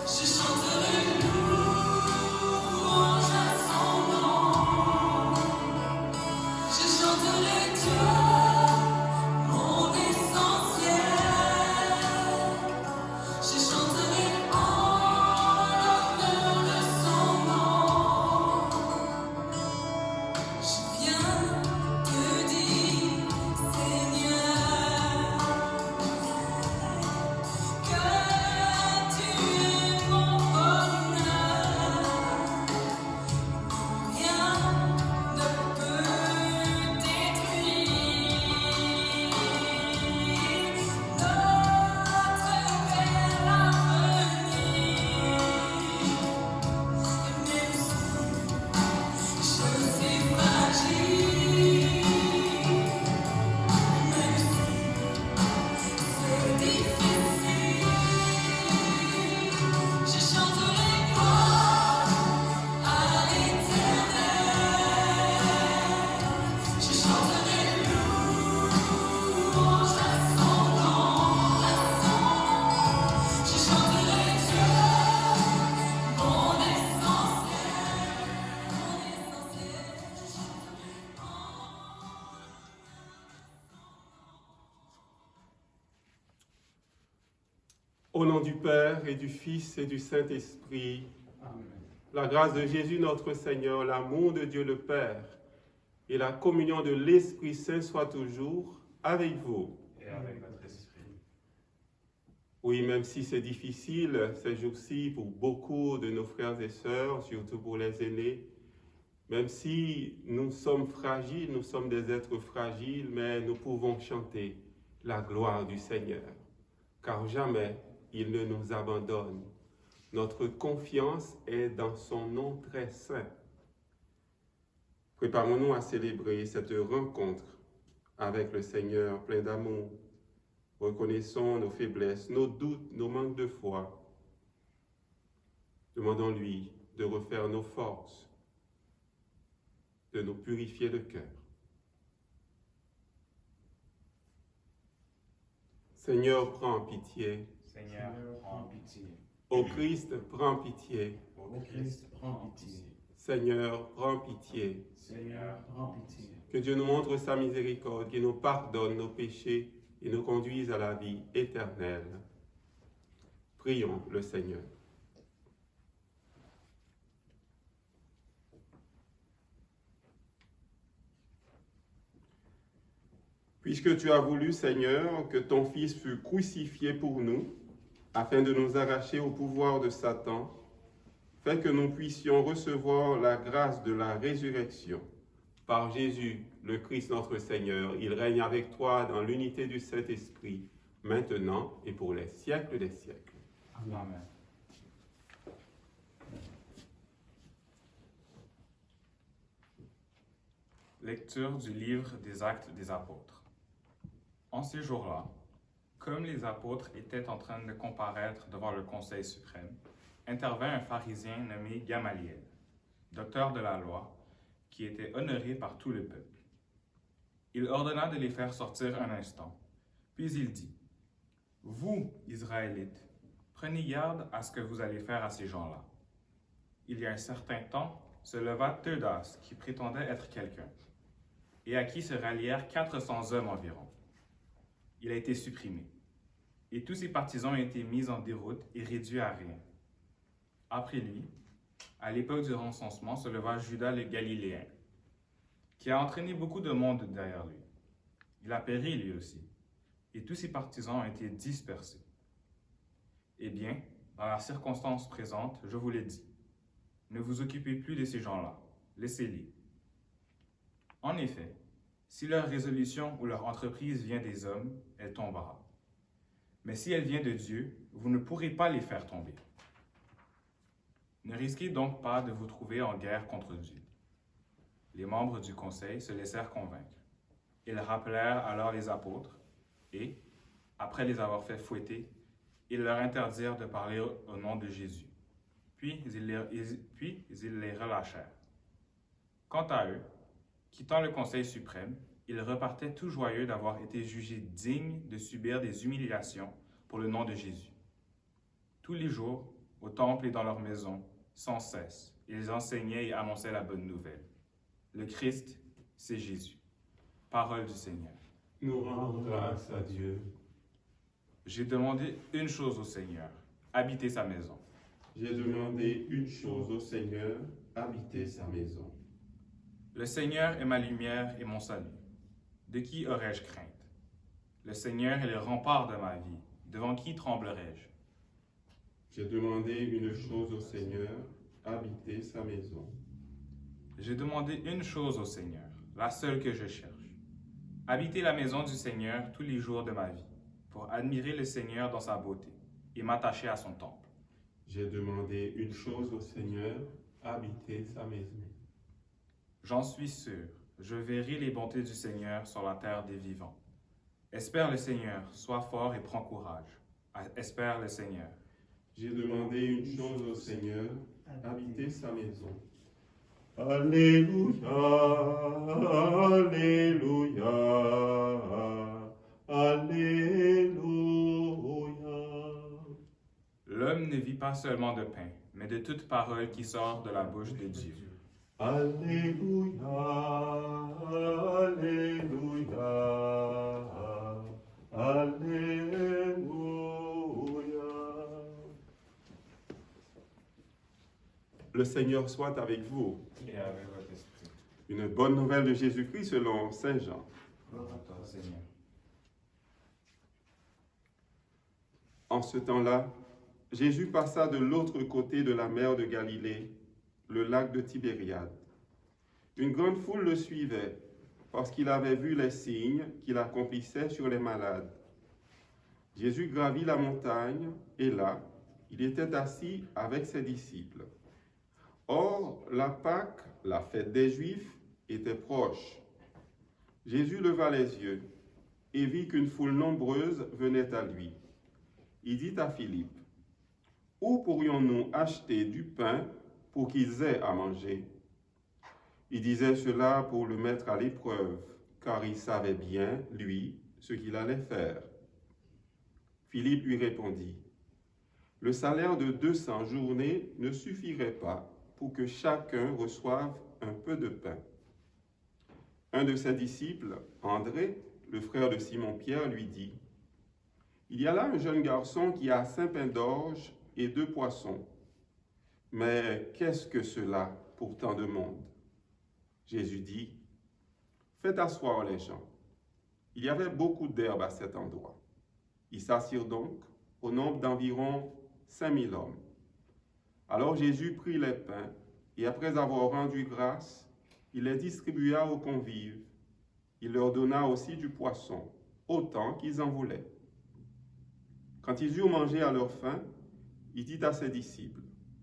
Je chanterai louange à son nom. Je chanterai Dieu, mon essentiel. Je chanterai en l'honneur de son nom. Je viens te dire, Seigneur, que tu es mon bonheur. Rien ne peut détruire notre bel avenir. Et même si je suis fragile, même si c'est difficile, je chanterai gloire à l'Éternel. Je chanterai louange à son nom, à son nom. Je chanterai Dieu, mon essentiel, mon essentiel. Je chanterai Au nom du Père et du Fils et du Saint-Esprit, la grâce de Jésus notre Seigneur, l'amour de Dieu le Père et la communion de l'Esprit Saint soient toujours avec vous. Et avec votre esprit. Oui, même si c'est difficile ces jours-ci pour beaucoup de nos frères et sœurs, surtout pour les aînés, même si nous sommes fragiles, nous sommes des êtres fragiles, mais nous pouvons chanter la gloire du Seigneur, car jamais il ne nous abandonne. Notre confiance est dans son nom très saint. Préparons-nous à célébrer cette rencontre avec le Seigneur plein d'amour. Reconnaissons nos faiblesses, nos doutes, nos manques de foi. Demandons-lui de refaire nos forces, de nous purifier le cœur. Seigneur, prends pitié. Seigneur, prends pitié. Ô Christ, prends pitié. Ô Christ, prends pitié. Seigneur, prends pitié. Seigneur, prends pitié. Que Dieu nous montre sa miséricorde, qu'il nous pardonne nos péchés et nous conduise à la vie éternelle. Prions le Seigneur. Puisque tu as voulu, Seigneur, que ton Fils fût crucifié pour nous, afin de nous arracher au pouvoir de Satan, fais que nous puissions recevoir la grâce de la résurrection. Par Jésus, le Christ notre Seigneur, il règne avec toi dans l'unité du Saint-Esprit, maintenant et pour les siècles des siècles. Amen. Lecture du livre des Actes des Apôtres. En ces jours-là, comme les apôtres étaient en train de comparaître devant le Conseil suprême, intervint un pharisien nommé Gamaliel, docteur de la loi, qui était honoré par tout le peuple. Il ordonna de les faire sortir un instant, puis il dit, « Vous, Israélites, prenez garde à ce que vous allez faire à ces gens-là. » Il y a un certain temps, se leva Theudas, qui prétendait être quelqu'un, et à qui se rallièrent 400 hommes environ. Il a été supprimé, et tous ses partisans ont été mis en déroute et réduits à rien. Après lui, à l'époque du recensement, se leva Judas le Galiléen, qui a entraîné beaucoup de monde derrière lui. Il a péri lui aussi, et tous ses partisans ont été dispersés. Eh bien, dans la circonstance présente, je vous l'ai dit, ne vous occupez plus de ces gens-là, laissez-les. En effet, si leur résolution ou leur entreprise vient des hommes, elle tombera. Mais si elle vient de Dieu, vous ne pourrez pas les faire tomber. Ne risquez donc pas de vous trouver en guerre contre Dieu. Les membres du conseil se laissèrent convaincre. Ils rappelèrent alors les apôtres et, après les avoir fait fouetter, ils leur interdirent de parler au nom de Jésus. Puis ils les relâchèrent. Quant à eux, quittant le Conseil suprême, ils repartaient tout joyeux d'avoir été jugés dignes de subir des humiliations pour le nom de Jésus. Tous les jours, au temple et dans leurs maisons, sans cesse. Ils enseignaient et annonçaient la bonne nouvelle. Le Christ, c'est Jésus. Parole du Seigneur. Nous rendons grâce à Dieu. J'ai demandé une chose au Seigneur, habiter sa maison. J'ai demandé une chose au Seigneur, habiter sa maison. Le Seigneur est ma lumière et mon salut. De qui aurais-je crainte? Le Seigneur est le rempart de ma vie. Devant qui tremblerais-je? J'ai demandé une chose au Seigneur, habiter sa maison. J'ai demandé une chose au Seigneur, la seule que je cherche. Habiter la maison du Seigneur tous les jours de ma vie, pour admirer le Seigneur dans sa beauté et m'attacher à son temple. J'ai demandé une chose au Seigneur, habiter sa maison. J'en suis sûr, je verrai les bontés du Seigneur sur la terre des vivants. Espère le Seigneur, sois fort et prends courage. Espère le Seigneur. J'ai demandé une chose au Seigneur, habiter sa maison. Alléluia, Alléluia, Alléluia. L'homme ne vit pas seulement de pain, mais de toute parole qui sort de la bouche de Dieu. Alléluia, Alléluia, Alléluia. Le Seigneur soit avec vous. Et avec votre esprit. Une bonne nouvelle de Jésus-Christ selon Saint Jean. Gloire à toi, Seigneur. En ce temps-là, Jésus passa de l'autre côté de la mer de Galilée, le lac de Tibériade. Une grande foule le suivait, parce qu'il avait vu les signes qu'il accomplissait sur les malades. Jésus gravit la montagne, et là, il était assis avec ses disciples. Or, la Pâque, la fête des Juifs, était proche. Jésus leva les yeux et vit qu'une foule nombreuse venait à lui. Il dit à Philippe, « Où pourrions-nous acheter du pain pour qu'ils aient à manger ?» Il disait cela pour le mettre à l'épreuve, car il savait bien, lui, ce qu'il allait faire. Philippe lui répondit, « Le salaire de 200 journées ne suffirait pas pour que chacun reçoive un peu de pain. » Un de ses disciples, André, le frère de Simon-Pierre, lui dit, « Il y a là un jeune garçon qui a 5 pains d'orge et 2 poissons. Mais qu'est-ce que cela pour tant de monde ?» Jésus dit, « Faites asseoir les gens. » Il y avait beaucoup d'herbe à cet endroit. Ils s'assirent donc au nombre d'environ 5000 hommes. Alors Jésus prit les pains et après avoir rendu grâce, il les distribua aux convives. Il leur donna aussi du poisson, autant qu'ils en voulaient. Quand ils eurent mangé à leur faim, il dit à ses disciples,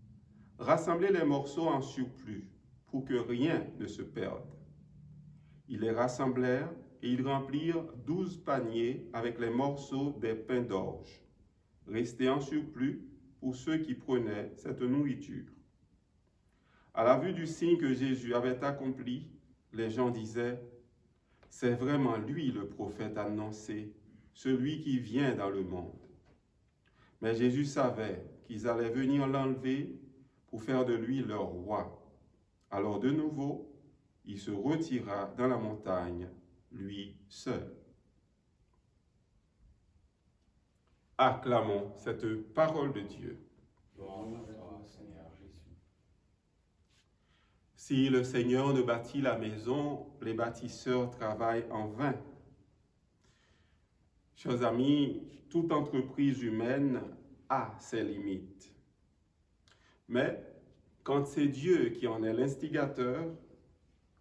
« Rassemblez les morceaux en surplus, pour que rien ne se perde. » Ils les rassemblèrent et ils remplirent 12 paniers avec les morceaux des pains d'orge, restés en surplus pour ceux qui prenaient cette nourriture. À la vue du signe que Jésus avait accompli, les gens disaient, « C'est vraiment lui le prophète annoncé, celui qui vient dans le monde. » Mais Jésus savait qu'ils allaient venir l'enlever pour faire de lui leur roi. Alors de nouveau, il se retira dans la montagne, lui seul. Acclamons cette parole de Dieu. Gloire à toi, Seigneur Jésus. Si le Seigneur ne bâtit la maison, les bâtisseurs travaillent en vain. Chers amis, toute entreprise humaine a ses limites. Mais quand c'est Dieu qui en est l'instigateur,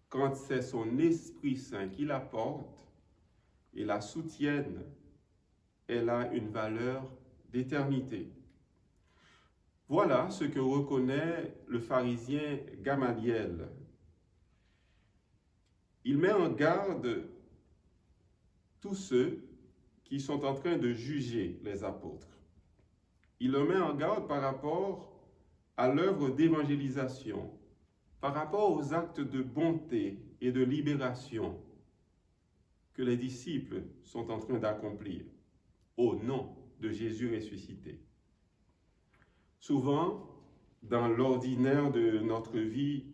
quand c'est son Esprit Saint qui la porte et la soutienne, elle a une valeur d'éternité. Voilà ce que reconnaît le pharisien Gamaliel. Il met en garde tous ceux qui sont en train de juger les apôtres. Il le met en garde par rapport à l'œuvre d'évangélisation, par rapport aux actes de bonté et de libération que les disciples sont en train d'accomplir au nom de Jésus ressuscité. Souvent, dans l'ordinaire de notre vie,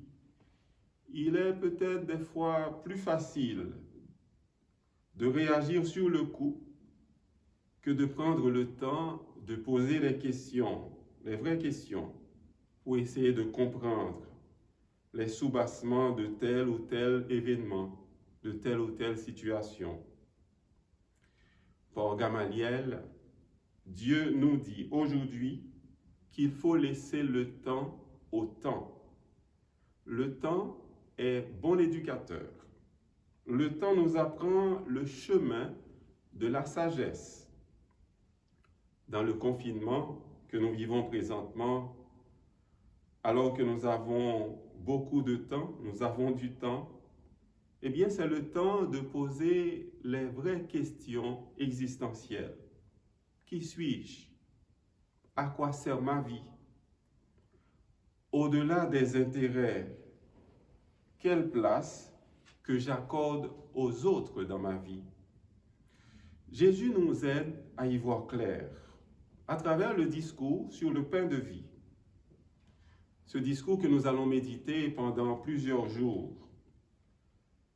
il est peut-être des fois plus facile de réagir sur le coup que de prendre le temps de poser les questions, les vraies questions, pour essayer de comprendre les soubassements de tel ou tel événement, de telle ou telle situation. Par Gamaliel, Dieu nous dit aujourd'hui qu'il faut laisser le temps au temps. Le temps est bon éducateur. Le temps nous apprend le chemin de la sagesse. Dans le confinement que nous vivons présentement, alors que nous avons beaucoup de temps, nous avons du temps, eh bien c'est le temps de poser les vraies questions existentielles. Qui suis-je? À quoi sert ma vie? Au-delà des intérêts, quelle place que j'accorde aux autres dans ma vie? Jésus nous aide à y voir clair à travers le discours sur le pain de vie. Ce discours que nous allons méditer pendant plusieurs jours.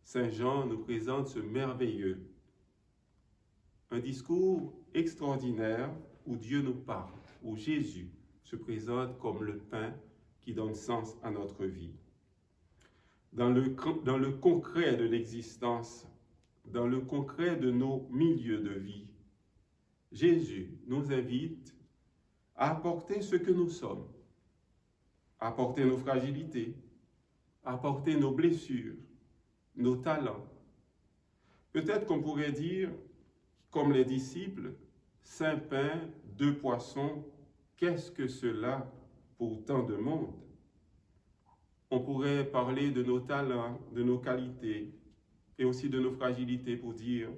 Saint Jean nous présente ce merveilleux, un discours extraordinaire où Dieu nous parle, où Jésus se présente comme le pain qui donne sens à notre vie. Dans le concret de l'existence, dans le concret de nos milieux de vie, Jésus nous invite à apporter ce que nous sommes, à apporter nos fragilités, à apporter nos blessures, nos talents. Peut-être qu'on pourrait dire, comme les disciples, 5 pains, 2 poissons, qu'est-ce que cela pour tant de monde? On pourrait parler de nos talents, de nos qualités et aussi de nos fragilités pour dire,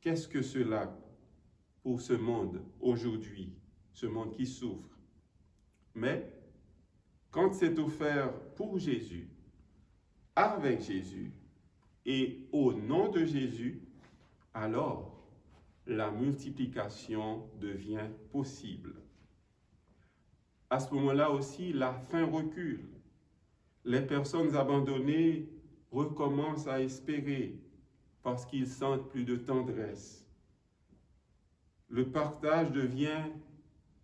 qu'est-ce que cela pour ce monde aujourd'hui, ce monde qui souffre? Mais quand c'est offert pour Jésus, avec Jésus et au nom de Jésus, alors la multiplication devient possible. À ce moment-là aussi, la faim recule. Les personnes abandonnées recommencent à espérer parce qu'ils sentent plus de tendresse. Le partage devient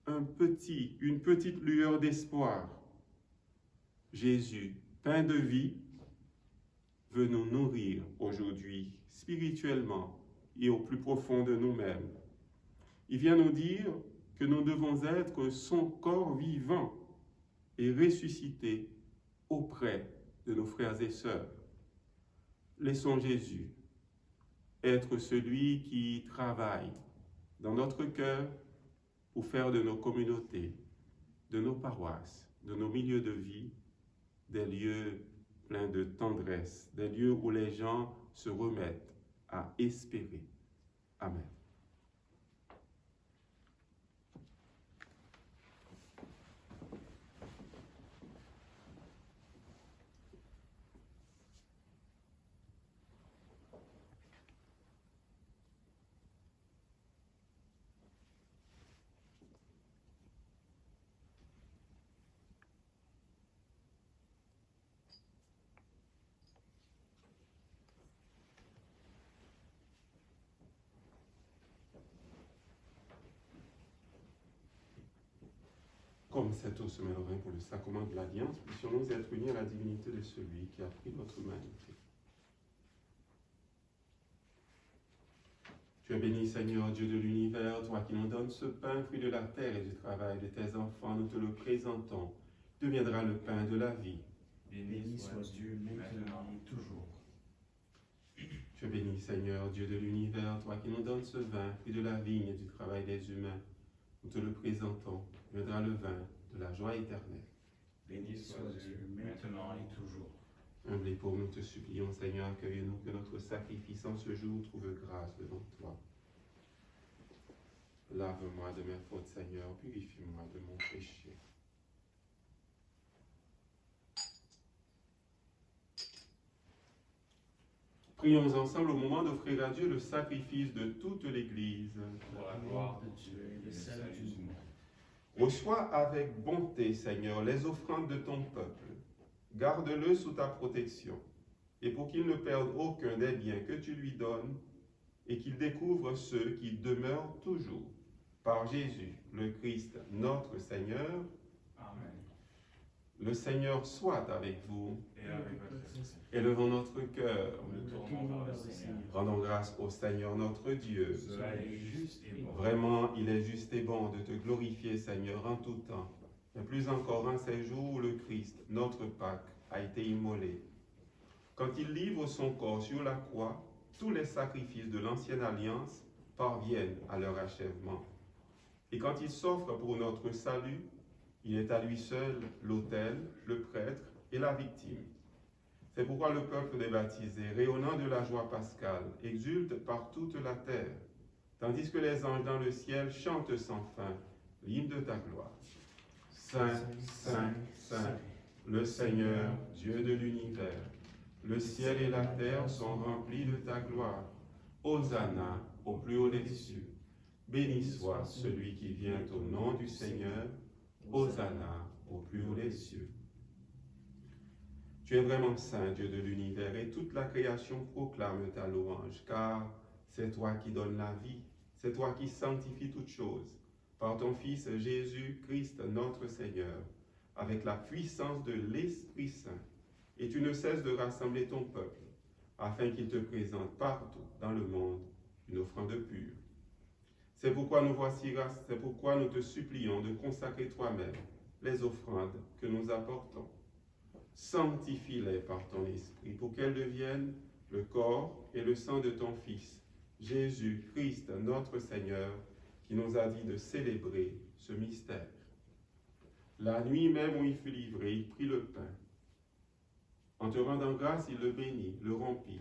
une petite lueur d'espoir. Jésus, pain de vie, veut nous nourrir aujourd'hui, spirituellement et au plus profond de nous-mêmes. Il vient nous dire que nous devons être son corps vivant et ressuscité auprès de nos frères et sœurs. Laissons Jésus être celui qui travaille dans notre cœur pour faire de nos communautés, de nos paroisses, de nos milieux de vie, des lieux pleins de tendresse, des lieux où les gens se remettent à espérer. Amen. Comme cette eau se met au vin pour le sacrement de l'Alliance, puissions-nous être unis à la divinité de celui qui a pris notre humanité. Tu es béni, Seigneur, Dieu de l'univers, toi qui nous donnes ce pain, fruit de la terre et du travail de tes enfants, nous te le présentons. Deviendra le pain de la vie. Béni soit Dieu, maintenant et toujours. Tu es béni, Seigneur, Dieu de l'univers, toi qui nous donnes ce vin, fruit de la vigne et du travail des humains. Nous te le présentons. Viendra le vin de la joie éternelle. Béni soit Dieu, maintenant et toujours. Humble et pauvre, nous te supplions, Seigneur, accueille-nous, que notre sacrifice en ce jour trouve grâce devant toi. Lave-moi de mes fautes, Seigneur, purifie-moi de mon péché. Prions ensemble au moment d'offrir à Dieu le sacrifice de toute l'Église. Pour la gloire de Dieu et le salut du monde. Reçois avec bonté, Seigneur, les offrandes de ton peuple. Garde-le sous ta protection, et pour qu'il ne perde aucun des biens que tu lui donnes, et qu'il découvre ceux qui demeurent toujours. Par Jésus, le Christ, notre Seigneur. Amen. Le Seigneur soit avec vous. Et avec votre esprit. Élevons notre cœur. Nous nous tournons vers le Seigneur. Rendons grâce au Seigneur notre Dieu. Cela est juste et bon. Vraiment, il est juste et bon de te glorifier, Seigneur, en tout temps. Mais plus encore en ces jours où le Christ, notre Pâque, a été immolé. Quand il livre son corps sur la croix, tous les sacrifices de l'ancienne alliance parviennent à leur achèvement. Et quand il s'offre pour notre salut, il est à lui seul l'autel, le prêtre et la victime. C'est pourquoi le peuple des baptisés, rayonnant de la joie pascale, exulte par toute la terre, tandis que les anges dans le ciel chantent sans fin l'hymne de ta gloire. Saint, Saint, Saint, le Seigneur, Dieu de l'univers, le ciel et la terre sont remplis de ta gloire. Hosanna au plus haut des cieux. Béni soit celui qui vient au nom du Seigneur. Hosanna au plus haut des cieux. Tu es vraiment saint, Dieu de l'univers, et toute la création proclame ta louange, car c'est toi qui donnes la vie, c'est toi qui sanctifies toutes choses, par ton Fils Jésus-Christ notre Seigneur, avec la puissance de l'Esprit Saint. Et tu ne cesses de rassembler ton peuple, afin qu'il te présente partout dans le monde une offrande pure. C'est pourquoi nous te supplions de consacrer toi-même les offrandes que nous apportons. Sanctifie-les par ton esprit pour qu'elles deviennent le corps et le sang de ton Fils, Jésus-Christ notre Seigneur, qui nous a dit de célébrer ce mystère. La nuit même où il fut livré, il prit le pain. En te rendant grâce, il le bénit, le rompit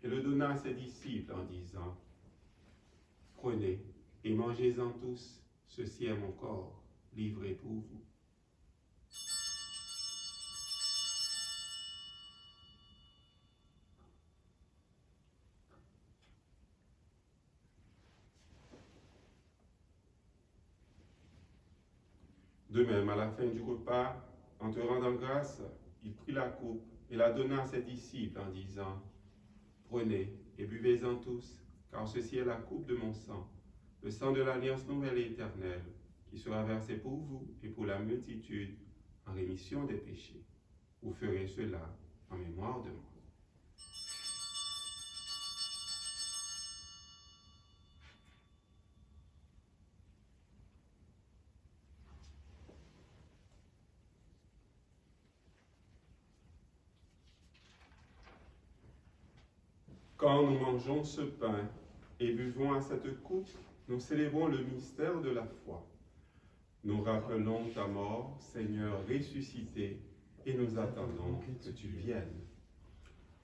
et le donna à ses disciples en disant « Prenez et mangez-en tous, ceci est mon corps, livré pour vous. » De même, à la fin du repas, en te rendant grâce, il prit la coupe et la donna à ses disciples en disant « Prenez et buvez-en tous, car ceci est la coupe de mon sang, le sang de l'alliance nouvelle et éternelle, qui sera versé pour vous et pour la multitude en rémission des péchés. Vous ferez cela en mémoire de moi. » Quand nous mangeons ce pain et buvons à cette coupe, nous célébrons le mystère de la foi. Nous rappelons ta mort, Seigneur ressuscité, et nous attendons que tu viennes.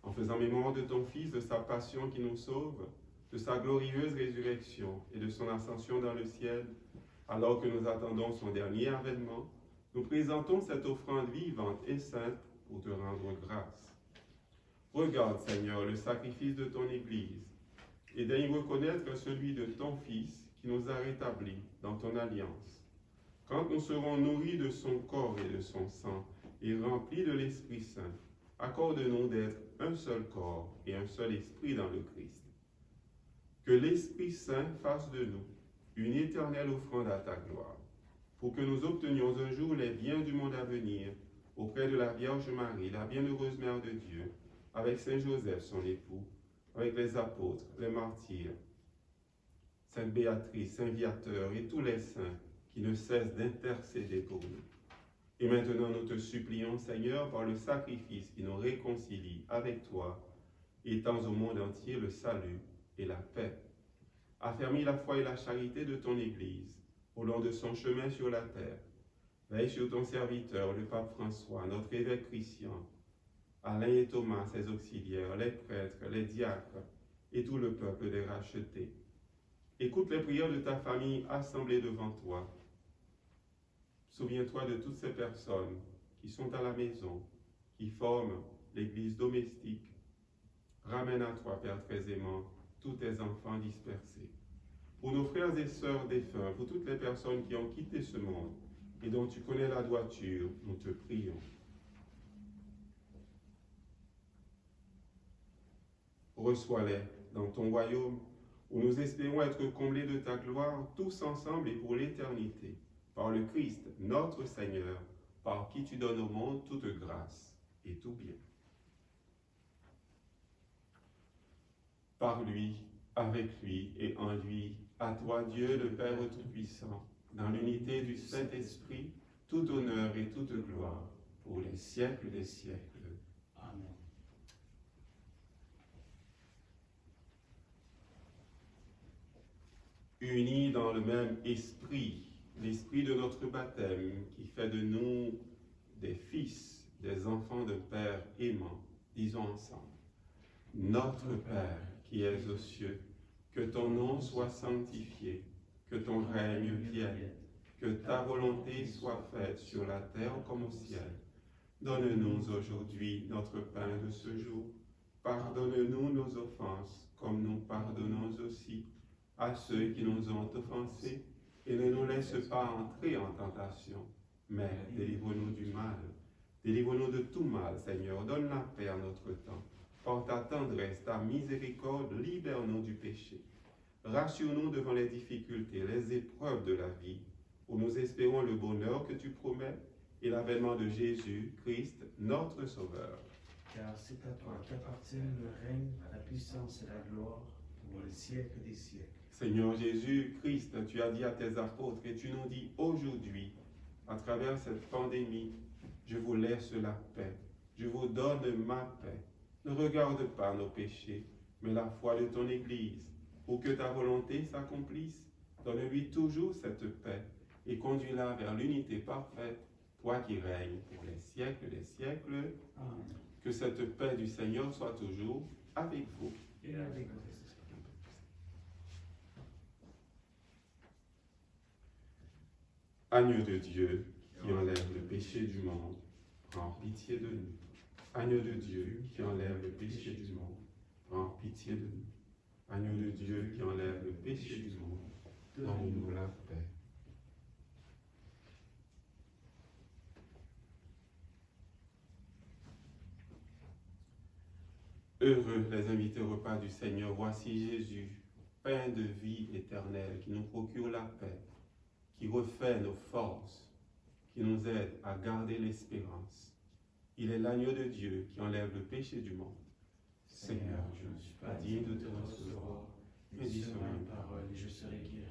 En faisant mémoire de ton Fils, de sa passion qui nous sauve, de sa glorieuse résurrection et de son ascension dans le ciel, alors que nous attendons son dernier avènement, nous présentons cette offrande vivante et sainte pour te rendre grâce. Regarde, Seigneur, le sacrifice de ton Église, et daigne reconnaître celui de ton Fils qui nous a rétablis dans ton alliance. Quand nous serons nourris de son corps et de son sang, et remplis de l'Esprit Saint, accorde-nous d'être un seul corps et un seul esprit dans le Christ. Que l'Esprit Saint fasse de nous une éternelle offrande à ta gloire, pour que nous obtenions un jour les biens du monde à venir, auprès de la Vierge Marie, la bienheureuse Mère de Dieu, avec Saint Joseph, son époux, avec les apôtres, les martyrs, Sainte Béatrice, Saint Viateur et tous les saints qui ne cessent d'intercéder pour nous. Et maintenant, nous te supplions, Seigneur, par le sacrifice qui nous réconcilie avec toi, étends au monde entier le salut et la paix. Affermis la foi et la charité de ton Église au long de son chemin sur la terre. Veille sur ton serviteur, le pape François, notre évêque Christian, Alain et Thomas, ses auxiliaires, les prêtres, les diacres et tout le peuple des rachetés. Écoute les prières de ta famille assemblée devant toi. Souviens-toi de toutes ces personnes qui sont à la maison, qui forment l'église domestique. Ramène à toi, Père très aimant, tous tes enfants dispersés. Pour nos frères et sœurs défunts, pour toutes les personnes qui ont quitté ce monde et dont tu connais la droiture, nous te prions. Reçois-les dans ton royaume, où nous espérons être comblés de ta gloire, tous ensemble et pour l'éternité, par le Christ, notre Seigneur, par qui tu donnes au monde toute grâce et tout bien. Par lui, avec lui et en lui, à toi Dieu le Père Tout-Puissant, dans l'unité du Saint-Esprit, tout honneur et toute gloire, pour les siècles des siècles. Amen. Unis dans le même esprit, l'esprit de notre baptême qui fait de nous des fils, des enfants de Père aimant, disons ensemble. Notre Père qui es aux cieux, que ton nom soit sanctifié, que ton règne vienne, que ta volonté soit faite sur la terre comme au ciel. Donne-nous aujourd'hui notre pain de ce jour. Pardonne-nous nos offenses, comme nous pardonnons aussi à ceux qui nous ont offensés, et ne nous laisse pas entrer en tentation, mais délivre-nous du mal. Délivre-nous de tout mal, Seigneur. Donne la paix à notre temps. Par ta tendresse, ta miséricorde, libère-nous du péché. Rassure-nous devant les difficultés, les épreuves de la vie, où nous espérons le bonheur que tu promets et l'avènement de Jésus, Christ, notre Sauveur. Car c'est à toi qu'appartiennent le règne, la puissance et la gloire pour les siècles des siècles. Seigneur Jésus, Christ, tu as dit à tes apôtres et tu nous dis aujourd'hui, à travers cette pandémie, je vous laisse la paix, je vous donne ma paix. Ne regarde pas nos péchés, mais la foi de ton Église. Pour que ta volonté s'accomplisse, donne-lui toujours cette paix et conduis-la vers l'unité parfaite, toi qui règnes pour les siècles des siècles. Amen. Que cette paix du Seigneur soit toujours avec vous. Et avec vous. Agneau de Dieu qui enlève le péché du monde, prends pitié de nous. Agneau de Dieu qui enlève le péché du monde, prends pitié de nous. Agneau de Dieu qui enlève le péché du monde, donne-nous la paix. Heureux les invités au repas du Seigneur, voici Jésus, pain de vie éternelle, qui nous procure la paix, qui refait nos forces, qui nous aide à garder l'espérance. Il est l'agneau de Dieu qui enlève le péché du monde. Seigneur, je ne suis pas digne de te recevoir, mais dis seulement une parole et je serai guéri.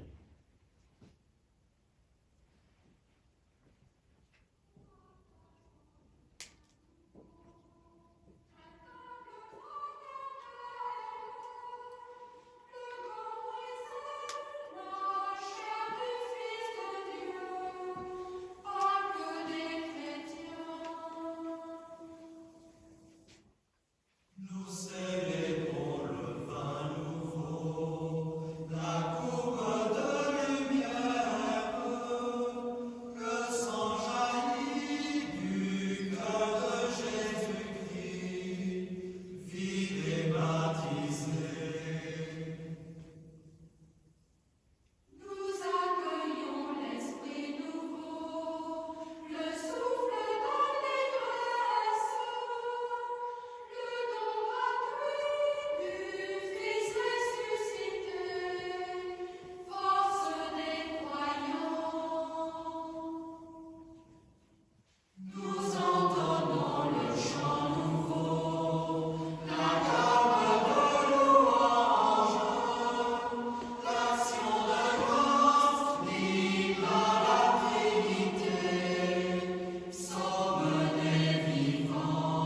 Nous célébrons le vin nouveau, la coupe de lumière, le sang jaillit du cœur de Jésus-Christ, vide et baptisé. Nous accueillons l'Esprit nouveau, le souffle dans les grâces, le don gratuit du Fils ressuscité, force des croyants. Nous entendons le chant nouveau, la gamme de louanges, l'action de grâce libre à la Trinité, psaume des vivants.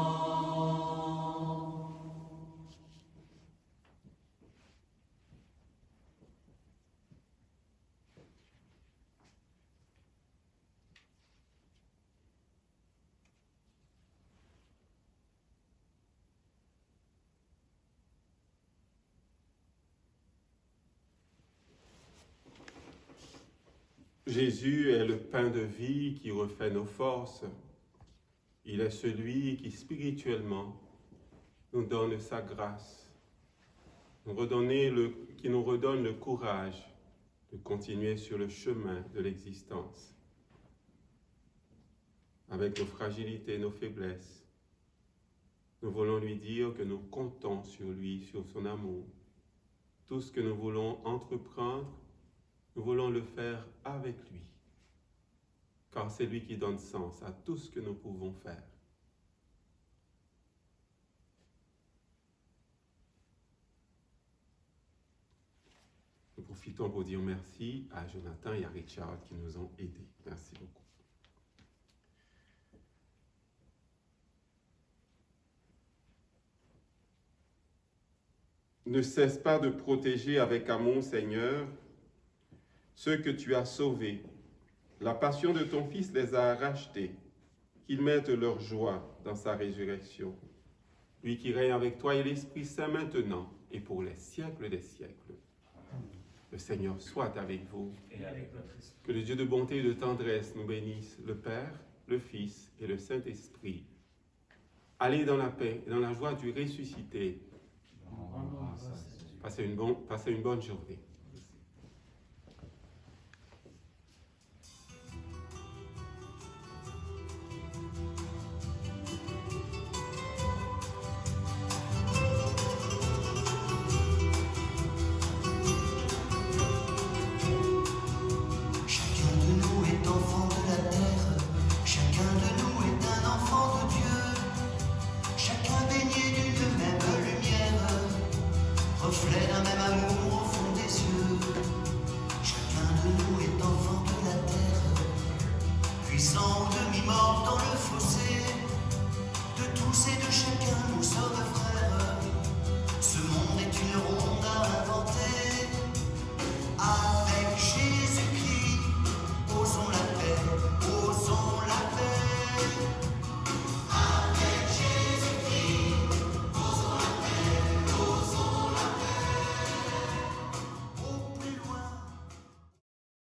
Jésus est le pain de vie qui refait nos forces. Il est celui qui spirituellement nous donne sa grâce, qui nous redonne le courage de continuer sur le chemin de l'existence. avec nos fragilités, nos faiblesses. Nous voulons lui dire que nous comptons sur lui, sur son amour. Tout ce que nous voulons entreprendre, nous voulons le faire avec lui, car c'est lui qui donne sens à tout ce que nous pouvons faire. Nous profitons pour dire merci à Jonathan et à Richard qui nous ont aidés. Merci beaucoup. Ne cesse pas de protéger avec amour, Seigneur, ceux que tu as sauvés. La passion de ton Fils les a rachetés, qu'ils mettent leur joie dans sa résurrection. Lui qui règne avec toi et l'Esprit Saint maintenant et pour les siècles des siècles. Le Seigneur soit avec vous. Et avec votre esprit. Que le Dieu de bonté et de tendresse nous bénisse, le Père, le Fils et le Saint-Esprit. Allez dans la paix et dans la joie du ressuscité. Passez une bonne journée.